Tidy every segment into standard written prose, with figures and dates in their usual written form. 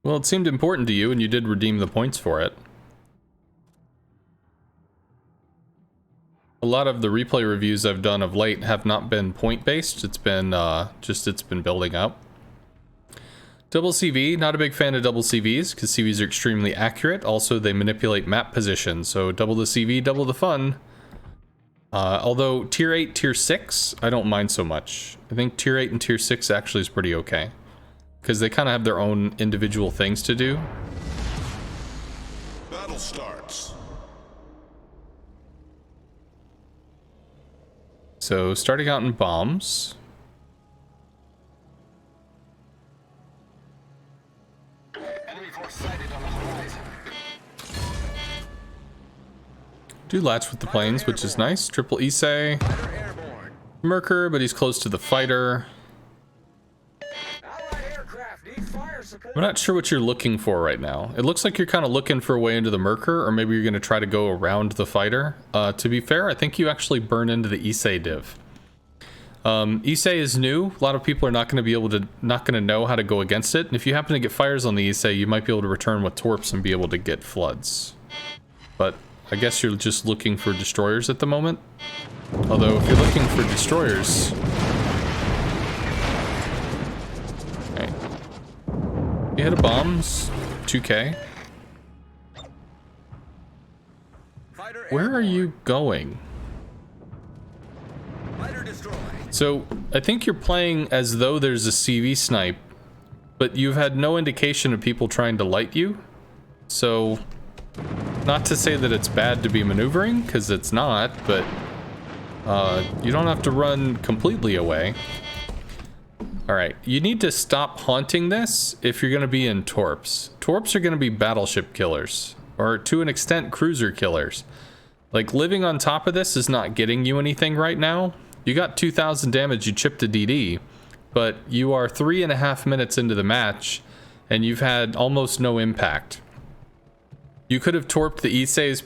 Well, it seemed important to you, and you did redeem the points for it. A lot of the replay reviews I've done of late have not been point-based. It's been, it's been building up. Double CV, not a big fan of double CVs, because CVs are extremely accurate. Also, they manipulate map position, so double the CV, double the fun. Although tier 8, tier 6, I don't mind so much. I think tier 8 and tier 6 actually is pretty okay, because they kind of have their own individual things to do. Battle starts. So, starting out in bombs. Enemy force sighted on the horizon. Do latch with the planes, which is nice. Triple Issei. Fighter airborne. Merker, but he's close to the fighter. Allied aircraft need fire support. I'm not sure what you're looking for right now. It looks like you're kind of looking for a way into the Merker, or maybe you're going to try to go around the fighter. To be fair, I think you actually burn into the Issei div. Issei is new. A lot of people are not going to know how to go against it. And if you happen to get fires on the Issei, you might be able to return with torps and be able to get floods. But I guess you're just looking for destroyers at the moment. Although if you're looking for destroyers, okay. You hit a bombs, 2K. Fighter Where are you going? Fighter destroyed. So I think you're playing as though there's a CV snipe, but you've had no indication of people trying to light you. So, not to say that it's bad to be maneuvering, because it's not, but you don't have to run completely away. Alright, you need to stop haunting this if you're going to be in torps. Torps are going to be battleship killers, or to an extent cruiser killers. Like, living on top of this is not getting you anything right now. You got 2,000 damage, you chipped a DD, but you are 3.5 minutes into the match, and you've had almost no impact. You could have torped the Issei's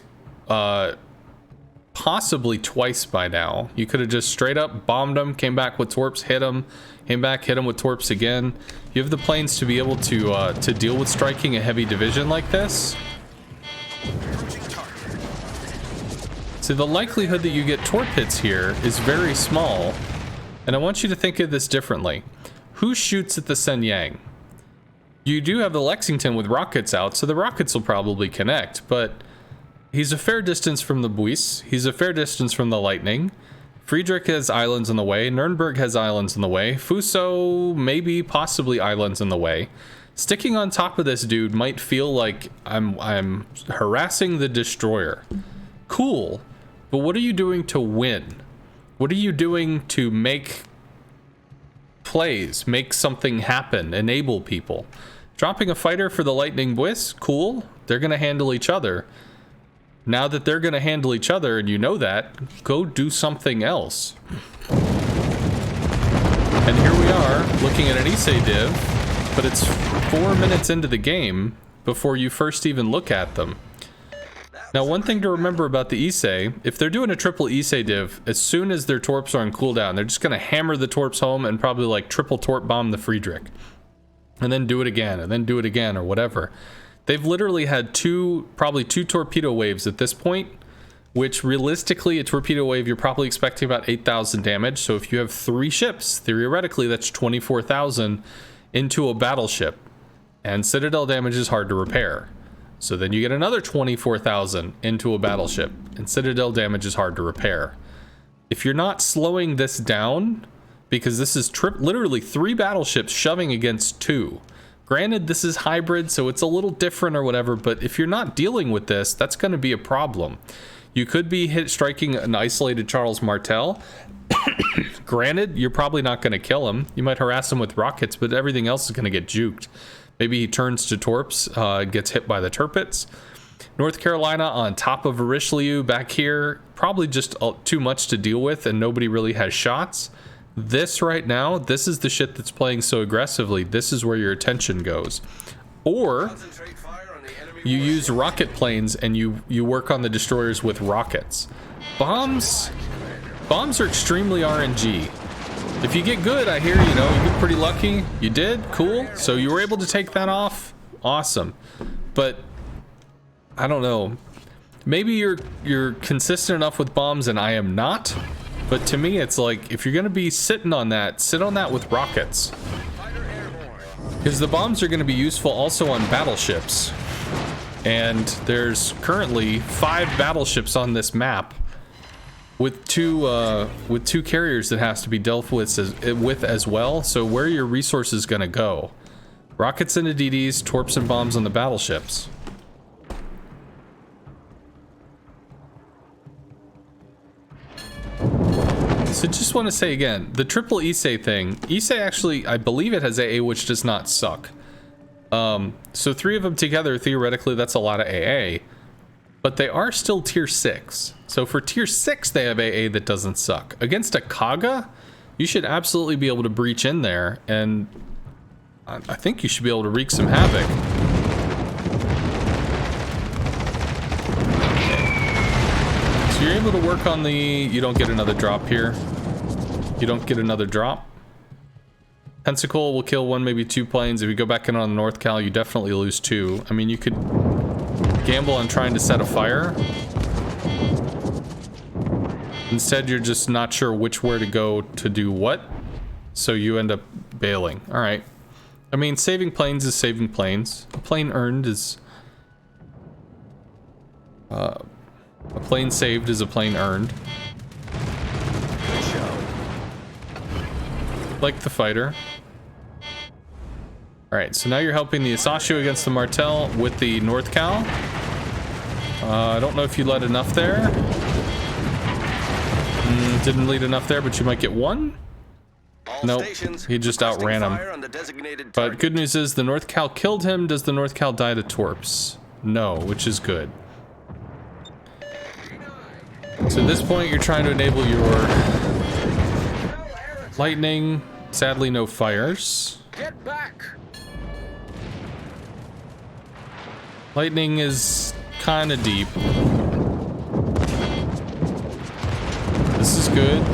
possibly twice by now. You could have just straight up bombed them, came back with torps, hit them, came back, hit them with torps again. You have the planes to be able to deal with striking a heavy division like this. So the likelihood that you get torp hits here is very small, and I want you to think of this differently. Who shoots at the Shenyang? You do have the Lexington with rockets out, so the rockets will probably connect, but he's a fair distance from the Buis, he's a fair distance from the Lightning. Friedrich has islands in the way, Nuremberg has islands in the way, Fuso maybe possibly islands in the way. Sticking on top of this dude might feel like I'm harassing the destroyer. Cool. But what are you doing to win? What are you doing to make plays, make something happen, enable people? Dropping a fighter for the Lightning Buis? Cool. They're going to handle each other. Now that they're going to handle each other and you know that, go do something else. And here we are looking at an Issei div, but it's 4 minutes into the game before you first even look at them. Now, one thing to remember about the Issei, if they're doing a triple Issei div, as soon as their torps are on cooldown, they're just going to hammer the torps home and probably like triple torp bomb the Friedrich. And then do it again, and then do it again, or whatever. They've literally had probably two torpedo waves at this point, which realistically, a torpedo wave, you're probably expecting about 8,000 damage. So if you have 3 ships, theoretically, that's 24,000 into a battleship. And Citadel damage is hard to repair. So then you get another 24,000 into a battleship, and Citadel damage is hard to repair. If you're not slowing this down, because this is literally 3 battleships shoving against 2. Granted, this is hybrid, so it's a little different or whatever, but if you're not dealing with this, that's going to be a problem. You could be striking an isolated Charles Martel. Granted, you're probably not going to kill him. You might harass him with rockets, but everything else is going to get juked. Maybe he turns to torps, gets hit by the Tirpitz. North Carolina on top of Richelieu back here, probably just too much to deal with, and nobody really has shots. This right now, this is the shit that's playing so aggressively. This is where your attention goes. Or you use rocket planes and you work on the destroyers with rockets. Bombs are extremely RNG. If you get good, I hear, you get pretty lucky. You did, cool. So you were able to take that off. awesome. But I don't know. Maybe you're consistent enough with bombs and I am not. But to me, it's like, if you're gonna be sitting on that, sit on that with rockets. Because the bombs are gonna be useful also on battleships. And there's currently 5 battleships on this map with two carriers that has to be dealt with as well. So where are your resources gonna go? Rockets into DDs, torps and bombs on the battleships. So just want to say again, the triple Issei thing, Issei actually, I believe it has AA, which does not suck. So 3 of them together, theoretically, that's a lot of AA. But they are still tier 6. So for tier 6, they have AA that doesn't suck. Against a Kaga, you should absolutely be able to breach in there, and I think you should be able to wreak some havoc. So you're able to work on the... You don't get another drop here. You don't get another drop. Pensacola will kill 1, maybe 2 planes. If you go back in on the North Cal, you definitely lose 2. I mean, you could gamble on trying to set a fire. Instead, you're just not sure where to go to do what. So you end up bailing. All right. I mean, saving planes is saving planes. A plane earned is... a plane saved is a plane earned. Good show. Like the fighter. Alright, so now you're helping the Asashio against the Martel with the North Cal. I don't know if you led enough there. Didn't lead enough there, but you might get 1. Nope, he just outran him. But good news is the North Cal killed him. Does the North Cal die to torps? No, which is good. So at this point, you're trying to enable your lightning. Sadly, no fires. Get back. Lightning is kind of deep. This is good.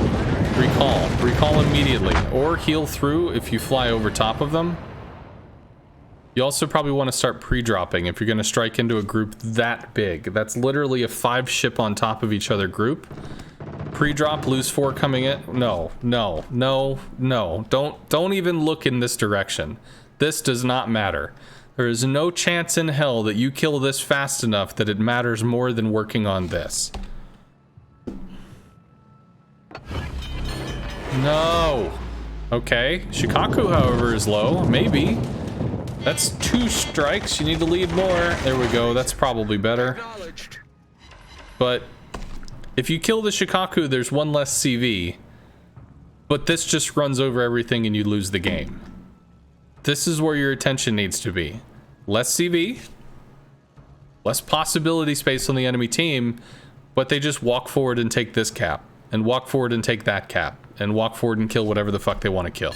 Recall. Recall immediately. Or heal through if you fly over top of them. You also probably want to start pre-dropping if you're going to strike into a group that big. That's literally a 5-ship on top of each other group. Pre-drop, lose 4 coming in. No, no, no, no. Don't even look in this direction. This does not matter. There is no chance in hell that you kill this fast enough that it matters more than working on this. No. Okay. Shokaku, however, is low. Maybe. That's 2 strikes. You need to lead more. There we go. That's probably better. But if you kill the Shokaku, there's 1 less CV. But this just runs over everything and you lose the game. This is where your attention needs to be. Less CV, less possibility space on the enemy team, but they just walk forward and take this cap, and walk forward and take that cap, and walk forward and kill whatever the fuck they want to kill.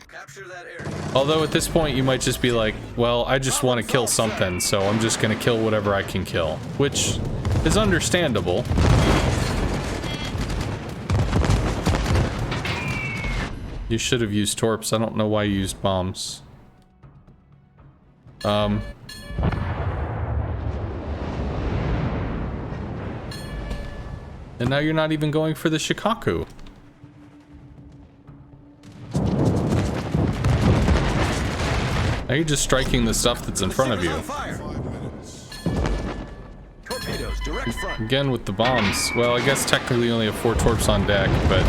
Capture that area. Although at this point you might just be like, well, I just want to kill something, so I'm just going to kill whatever I can kill, which is understandable. You should have used torps. I don't know why you used bombs. And now you're not even going for the Shokaku. Now you're just striking the stuff that's in front of you. Torpedoes, direct front. Again with the bombs. Well, I guess technically you only have 4 torps on deck, but...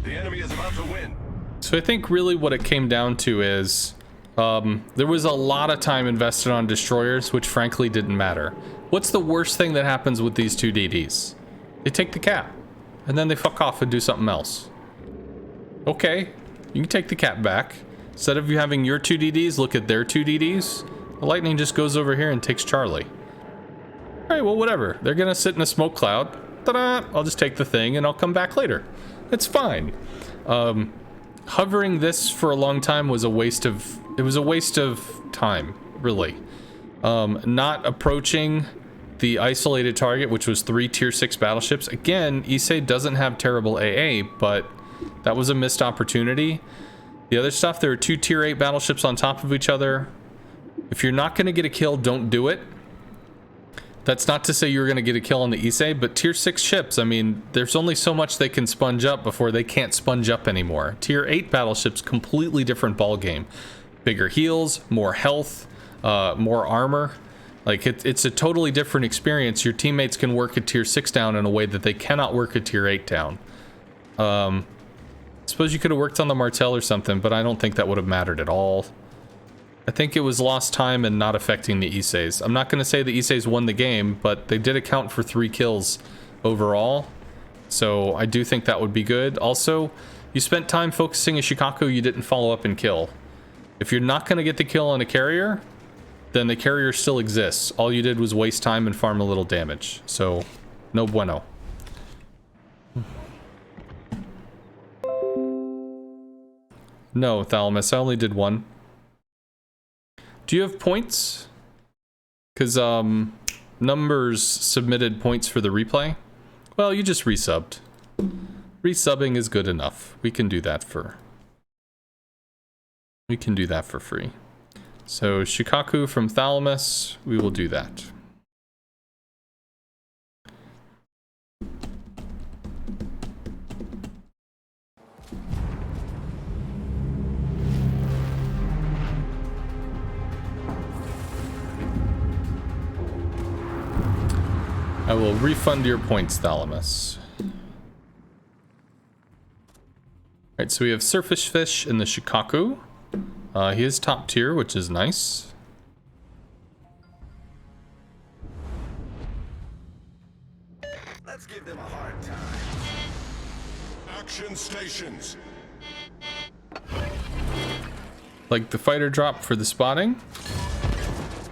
The enemy is about to win. So I think really what it came down to is there was a lot of time invested on destroyers, which frankly didn't matter. What's the worst thing that happens with these 2 DDs? They take the cap, and then they fuck off and do something else. Okay, you can take the cap back. Instead of you having your 2 DDs look at their 2 DDs, the lightning just goes over here and takes Charlie. Alright, well whatever. They're gonna sit in a smoke cloud. Ta-da! I'll just take the thing and I'll come back later. It's fine. Hovering this for a long time was a waste of... It was a waste of time, really. Not approaching the isolated target, which was 3 tier 6 battleships. Again, Issei doesn't have terrible AA, but that was a missed opportunity. The other stuff, there are 2 tier 8 battleships on top of each other. If you're not going to get a kill, don't do it. That's not to say you're going to get a kill on the Issei, but tier 6 ships, I mean, there's only so much they can sponge up before they can't sponge up anymore. Tier 8 battleships, completely different ball game. Bigger heals, more health, more armor. Like, it's a totally different experience. Your teammates can work a tier 6 down in a way that they cannot work a tier 8 down. I suppose you could have worked on the Martel or something, but I don't think that would have mattered at all. I think it was lost time and not affecting the Isseis. I'm not going to say the Isseis won the game, but they did account for 3 kills overall. So I do think that would be good. Also, you spent time focusing a Shokaku you didn't follow up and kill. If you're not going to get the kill on a carrier, then the carrier still exists. All you did was waste time and farm a little damage. So, no bueno. No, Thalamus, I only did 1. Do you have points? Because, Numbers submitted points for the replay. Well, you just resubbed. Resubbing is good enough. We can do that for free. So, Shokaku from Thalamus, we will do that. I will refund your points, Thalamus. Alright, so we have Surface Fish in the Shokaku. He is top tier, which is nice. Let's give them a hard time. Action stations. Like the fighter drop for the spotting.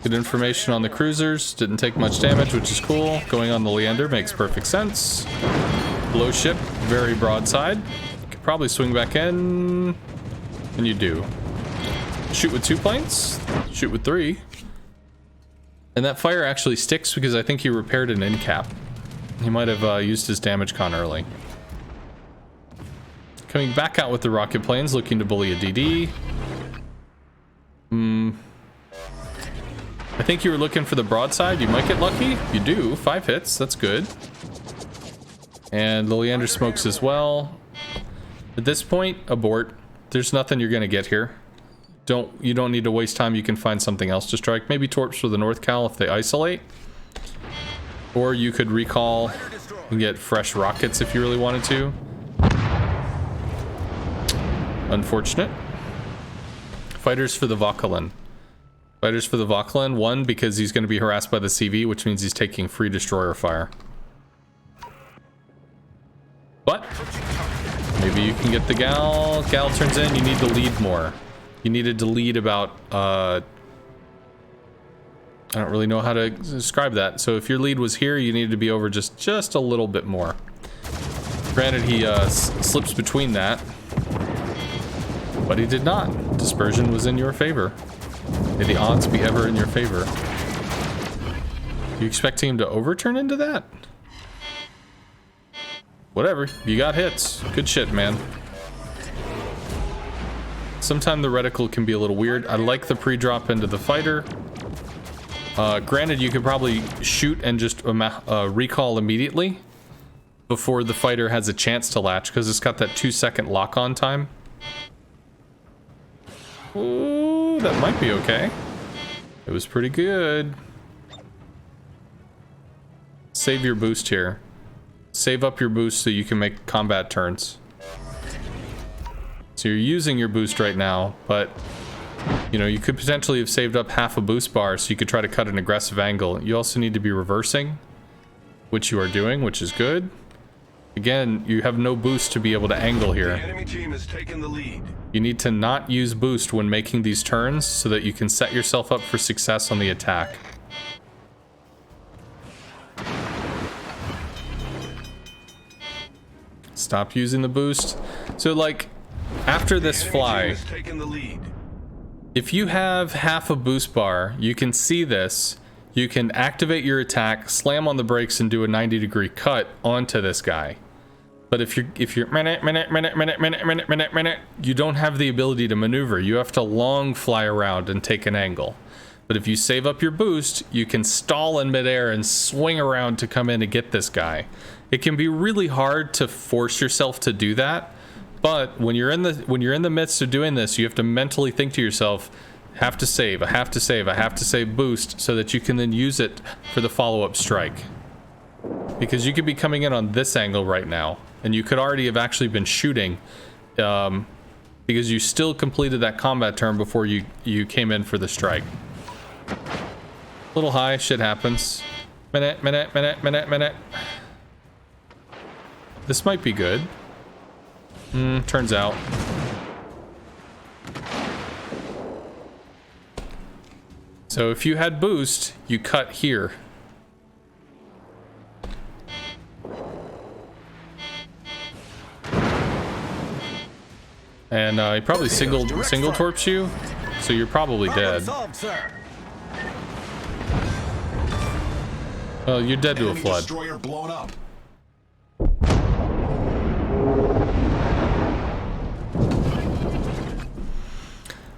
Good information on the cruisers. Didn't take much damage, which is cool. Going on the Leander makes perfect sense. Blow ship, very broadside. Could probably swing back in. And you do. Shoot with 2 planes. Shoot with 3. And that fire actually sticks because I think he repaired an end cap. He might have used his damage con early. Coming back out with the rocket planes, looking to bully a DD. I think you were looking for the broadside. You might get lucky. You do. 5 hits. That's good. And the Leander smokes as well. At this point, abort. There's nothing you're going to get here. You don't need to waste time. You can find something else to strike. Maybe torps for the North Cal if they isolate. Or you could recall and get fresh rockets if you really wanted to. Unfortunate. Fighters for the Vauquelin. Fighters for the Vauquelin. 1, because he's going to be harassed by the CV, which means he's taking free destroyer fire. But maybe you can get the Gal. Gal turns in. You need to lead more. You needed to lead about, I don't really know how to describe that. So if your lead was here, you needed to be over just a little bit more. Granted, he slips between that, but he did not. Dispersion was in your favor. May the odds be ever in your favor. You expecting him to overturn into that? Whatever, you got hits. Good shit, man. Sometimes the reticle can be a little weird. I like the pre-drop into the fighter. Granted, you could probably shoot and just recall immediately before the fighter has a chance to latch, because it's got that 2-second lock-on time. Ooh, that might be okay. It was pretty good. Save your boost here. Save up your boost so you can make combat turns. So you're using your boost right now, but you know, you could potentially have saved up half a boost bar so you could try to cut an aggressive angle. You also need to be reversing, which you are doing, which is good. Again, you have no boost to be able to angle here. The enemy team has taken the lead. You need to not use boost when making these turns so that you can set yourself up for success on the attack. Stop using the boost. So like, after this fly, if you have half a boost bar, you can see this. You can activate your attack, slam on the brakes, and do a 90-degree cut onto this guy. But if you're minute, you don't have the ability to maneuver. You have to long fly around and take an angle. But if you save up your boost, you can stall in midair and swing around to come in and get this guy. It can be really hard to force yourself to do that, but when you're in the midst of doing this, you have to mentally think to yourself, I have to save boost, so that you can then use it for the follow-up strike. Because you could be coming in on this angle right now, and you could already have actually been shooting, because you still completed that combat turn before you came in for the strike. A little high, shit happens. Minute. This might be good. Turns out. So if you had boost, you cut here. And he probably single torps you, so you're probably dead. Well, you're dead to a flood. Destroyer blown up.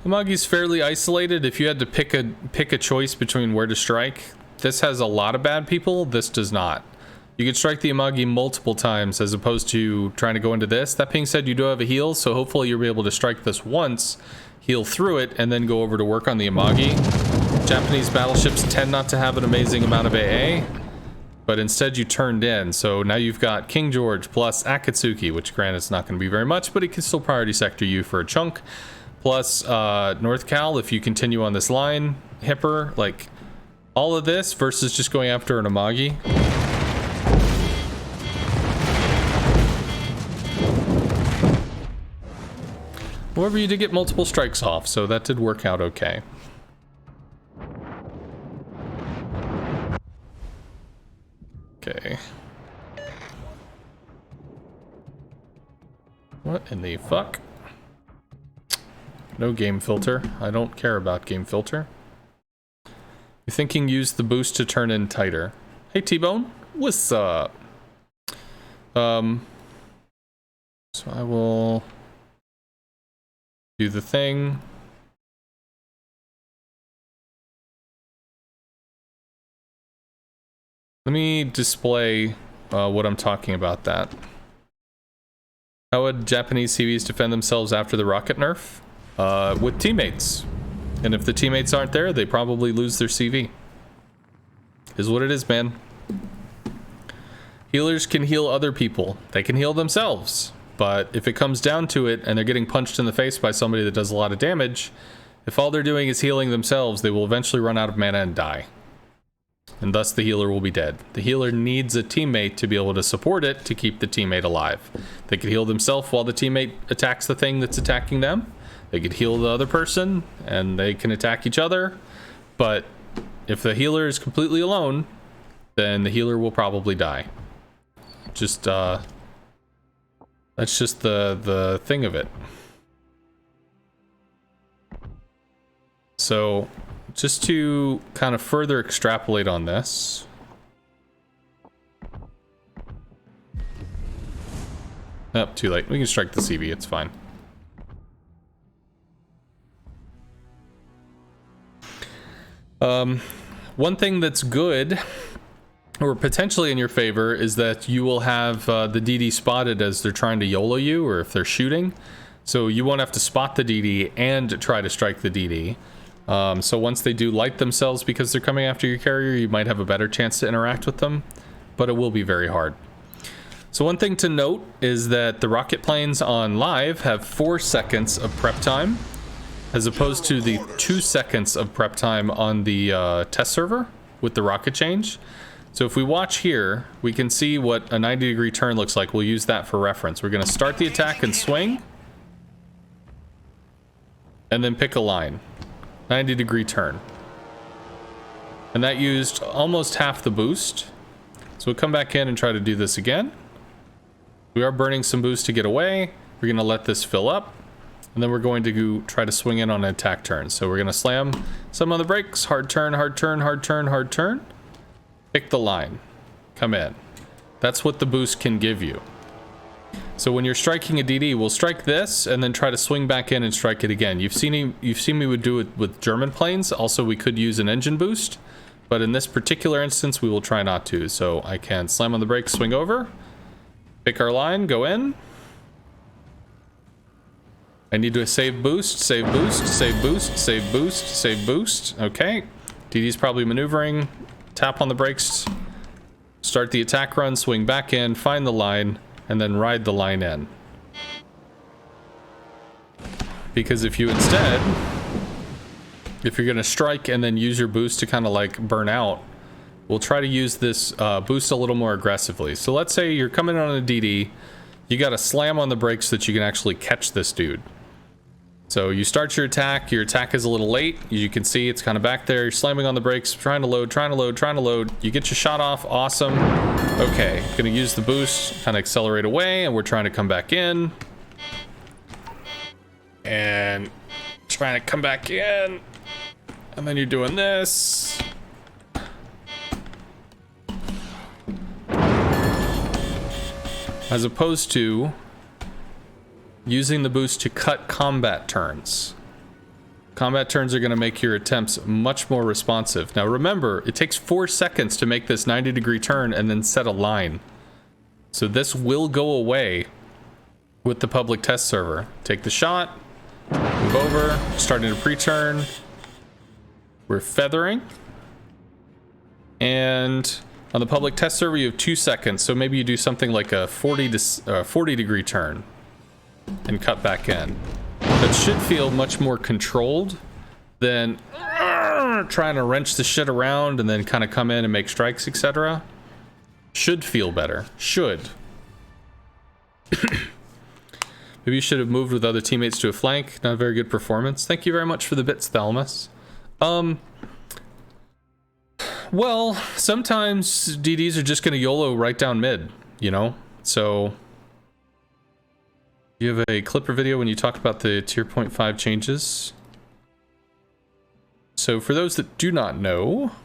Amagi's fairly isolated. If you had to pick a choice between where to strike, this has a lot of bad people. This does not. You can strike the Amagi multiple times as opposed to trying to go into this. That being said, you do have a heal, so hopefully you'll be able to strike this once, heal through it, and then go over to work on the Amagi. Japanese battleships tend not to have an amazing amount of AA, but instead you turned in. So now you've got King George plus Akatsuki, which granted it's not going to be very much, but it can still priority sector you for a chunk. Plus North Cal if you continue on this line. Hipper, like all of this versus just going after an Amagi. However, you did get multiple strikes off, so that did work out okay. Okay. What in the fuck? No game filter. I don't care about game filter. You're thinking use the boost to turn in tighter. Hey T-Bone, what's up? So I will do the thing. Let me display what I'm talking about that. How would Japanese CVs defend themselves after the rocket nerf? With teammates. And if the teammates aren't there, they probably lose their CV. Is what it is, man. Healers can heal other people. They can heal themselves. But if it comes down to it and they're getting punched in the face by somebody that does a lot of damage, if all they're doing is healing themselves, they will eventually run out of mana and die. And thus the healer will be dead. The healer needs a teammate to be able to support it to keep the teammate alive. They could heal themselves while the teammate attacks the thing that's attacking them. They could heal the other person and they can attack each other. But if the healer is completely alone, then the healer will probably die. Just, that's just the thing of it. So, just to kind of further extrapolate on this. Oh, too late. We can strike the CV, it's fine. One thing that's good, or potentially in your favor, is that you will have the DD spotted as they're trying to YOLO you, or if they're shooting. So you won't have to spot the DD and try to strike the DD. So once they do light themselves because they're coming after your carrier, you might have a better chance to interact with them, but it will be very hard. So one thing to note is that the rocket planes on live have 4 seconds of prep time, as opposed to the 2 seconds of prep time on the test server with the rocket change. So if we watch here, we can see what a 90-degree turn looks like. We'll use that for reference. We're going to start the attack and swing, and then pick a line. 90-degree turn. And that used almost half the boost. So we'll come back in and try to do this again. We are burning some boost to get away. We're going to let this fill up. And then we're going to try to swing in on an attack turn. So we're going to slam some on the brakes. Hard turn, hard turn, hard turn, hard turn. Pick the line. Come in. That's what the boost can give you. So when you're striking a DD, we'll strike this and then try to swing back in and strike it again. You've seen me would do it with German planes. Also, we could use an engine boost, but in this particular instance, we will try not to. So I can slam on the brakes, swing over, pick our line, go in. I need to save boost, save boost, save boost, save boost, save boost. Okay. DD's probably maneuvering. Tap on the brakes. Start the attack run, swing back in, find the line, and then ride the line in. Because if you instead, if you're going to strike and then use your boost to kind of like burn out, we'll try to use this boost a little more aggressively. So let's say you're coming on a DD, you got to slam on the brakes so that you can actually catch this dude. So you start your attack is a little late. You can see it's kind of back there. You're slamming on the brakes, trying to load, trying to load, trying to load. You get your shot off, awesome. Okay, gonna use the boost, kind of accelerate away, and we're trying to come back in. And trying to come back in. And then you're doing this. As opposed to using the boost to cut combat turns. Combat turns are going to make your attempts much more responsive. Now remember, it takes 4 seconds to make this 90-degree turn and then set a line. So this will go away with the public test server. Take the shot, move over, starting to pre-turn. We're feathering. And on the public test server, you have 2 seconds. So maybe you do something like a 40-degree turn and cut back in. That should feel much more controlled than trying to wrench the shit around and then kind of come in and make strikes, etc. Should feel better. Should. Maybe you should have moved with other teammates to a flank. Not a very good performance. Thank you very much for the bits, Thelmus. Well, sometimes DDs are just going to YOLO right down mid, you know? So you have a clip or video when you talk about the tier 0.5 changes. So for those that do not know,